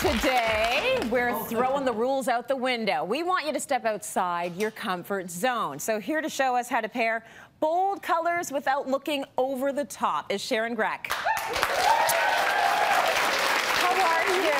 Today, we're throwing the rules out the window. We want you to step outside your comfort zone. So here to show us how to pair bold colors without looking over the top is Sharon Grech. How are you?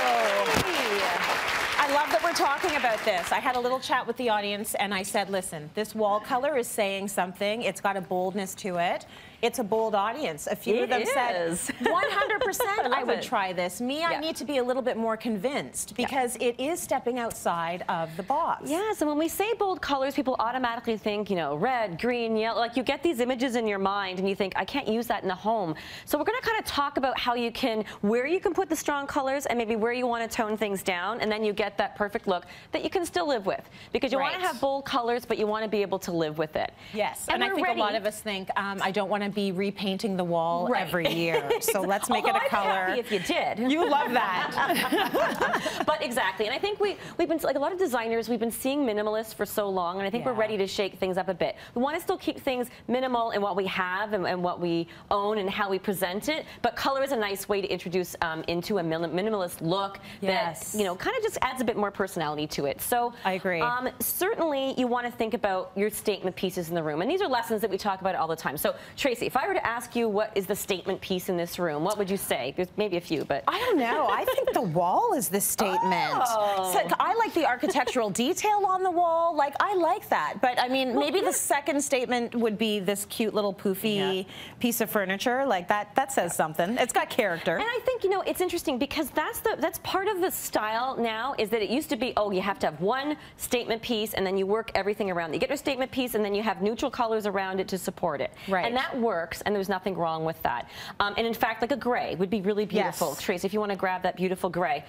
I love that we're talking about this. I had a little chat with the audience and I said, listen, this wall color is saying something. It's got a boldness to it. It's a bold audience. A few of them said, 100% I would try this. Me, I need to be a little bit more convinced because it is stepping outside of the box. Yeah, so when we say bold colors, people automatically think, you know, red, green, yellow. Like you get these images in your mind and you think, I can't use that in a home. So we're going to kind of talk about how you can, where you can put the strong colors and maybe where you want to tone things down, and then you get that perfect look that you can still live with. Because you want to have bold colors, but you want to be able to live with it. Yes, and I think a lot of us think, I don't want to be repainting the wall every year. So let's make it a color. I'd be happy if you did. You love that. But exactly, and I think we've been, like a lot of designers, we've been seeing minimalists for so long, and I think we're ready to shake things up a bit. We want to still keep things minimal in what we have and what we own and how we present it, but color is a nice way to introduce into a minimalist look that, you know, kind of just adds a bit more personality to it. So I agree. Certainly you want to think about your statement pieces in the room, and these are lessons that we talk about all the time. So Tracy, if I were to ask you what is the statement piece in this room, what would you say? There's maybe a few, but I don't know. I think the wall is the statement. So I like the architectural detail on the wall. Like, I like that. But I mean, maybe the second statement would be this cute little poofy piece of furniture. Like that says something. It's got character. And I think, you know, it's interesting because that's part of the style now, is that it used to be, oh, you have to have one statement piece and then you work everything around it. You get your statement piece and then you have neutral colors around it to support it. Right. And that works, and there's nothing wrong with that. And in fact, like a gray would be really beautiful. Tracy, if you want to grab that beautiful gray.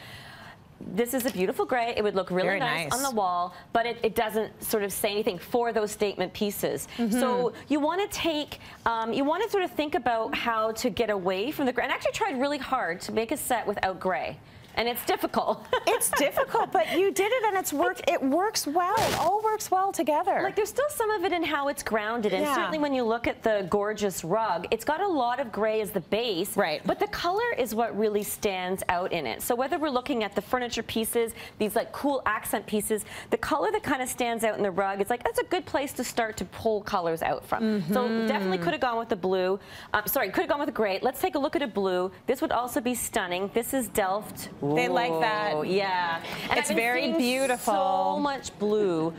This is a beautiful gray. It would look really nice on the wall, but it doesn't sort of say anything for those statement pieces. So you want to take, you want to sort of think about how to get away from the gray. And I actually tried really hard to make a set without gray. And it's difficult. It's difficult, but you did it, and it's worked. It works well. It all works well together. Like, there's still some of it in how it's grounded, and certainly when you look at the gorgeous rug, it's got a lot of gray as the base, but the color is what really stands out in it. So whether we're looking at the furniture pieces, these like cool accent pieces, the color that kind of stands out in the rug, it's like that's a good place to start to pull colors out from. So definitely could have gone with the blue. Sorry, could have gone with the gray. Let's take a look at a blue. This would also be stunning. This is Delft. They like that. Yeah. And it's very beautiful. So much blue.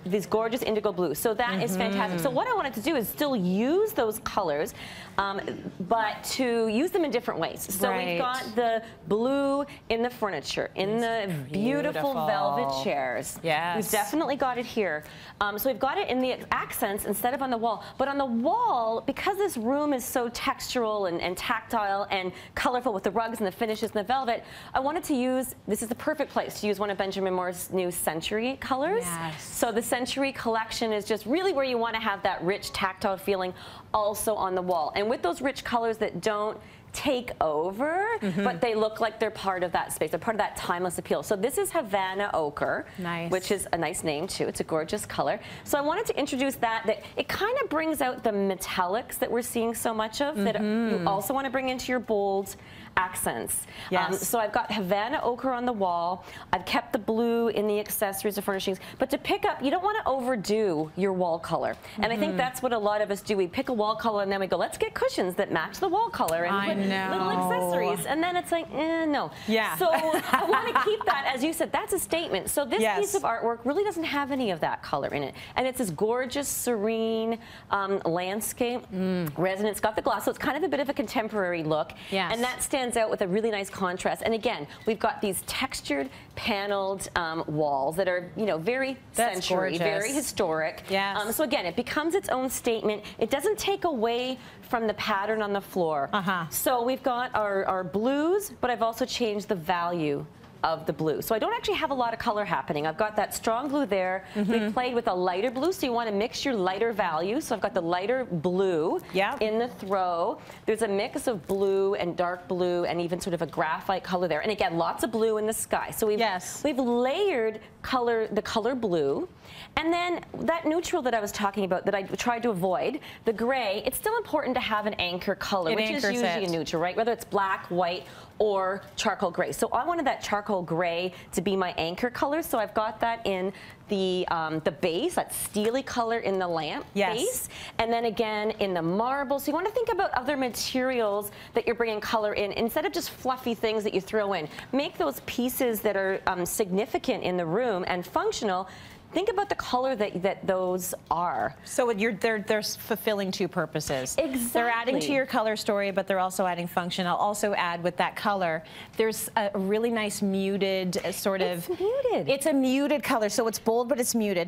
These gorgeous indigo blues. So that is fantastic. So what I wanted to do is still use those colors, but to use them in different ways. So we've got the blue in the furniture, in the beautiful velvet chairs. We've definitely got it here. So we've got it in the accents instead of on the wall. But on the wall, because this room is so textural and tactile and colorful with the rugs and the finishes and the velvet, I wanted to use, this is the perfect place to use one of Benjamin Moore's new Century colors. So the Century collection is just really where you want to have that rich tactile feeling also on the wall. And with those rich colors that don't take over, but they look like they're part of that space. They're part of that timeless appeal. So this is Havana Ochre, which is a nice name too. It's a gorgeous color. So I wanted to introduce that it kind of brings out the metallics that we're seeing so much of that you also want to bring into your bold accents. So I've got Havana Ochre on the wall. I've kept the blue in the accessories or furnishings. But to pick up, you don't want to overdo your wall color. And I think that's what a lot of us do. We pick a wall color and then we go, let's get cushions that match the wall color and put little accessories. And then it's like, no. So I want to keep that, as you said, that's a statement. So this piece of artwork really doesn't have any of that color in it. And it's this gorgeous, serene landscape resin. It's got the gloss, so it's kind of a bit of a contemporary look. And that stands out with a really nice contrast. And again, we've got these textured, paneled walls that are, you know, very century, very historic. So again, it becomes its own statement. It doesn't take away from the pattern on the floor. So we've got our blues, but I've also changed the value of the blue. So I don't actually have a lot of color happening. I've got that strong blue there. We played with a lighter blue, so you want to mix your lighter value. So I've got the lighter blue in the throw. There's a mix of blue and dark blue and even sort of a graphite color there. And again, lots of blue in the sky. So we've layered the color blue. And then that neutral that I was talking about that I tried to avoid, the gray, it's still important to have an anchor color, which is usually a neutral, right? Whether it's black, white, or charcoal gray. So I wanted that charcoal gray to be my anchor color, so I've got that in the base, that steely color in the lamp base, and then again in the marble. So you want to think about other materials that you're bringing color in instead of just fluffy things that you throw in. Make those pieces that are significant in the room and functional. Think about the color that those are. So they're fulfilling two purposes. Exactly. They're adding to your color story, but they're also adding function. I'll also add with that color, there's a really nice muted sort of. It's muted. It's a muted color, so it's bold, but it's muted.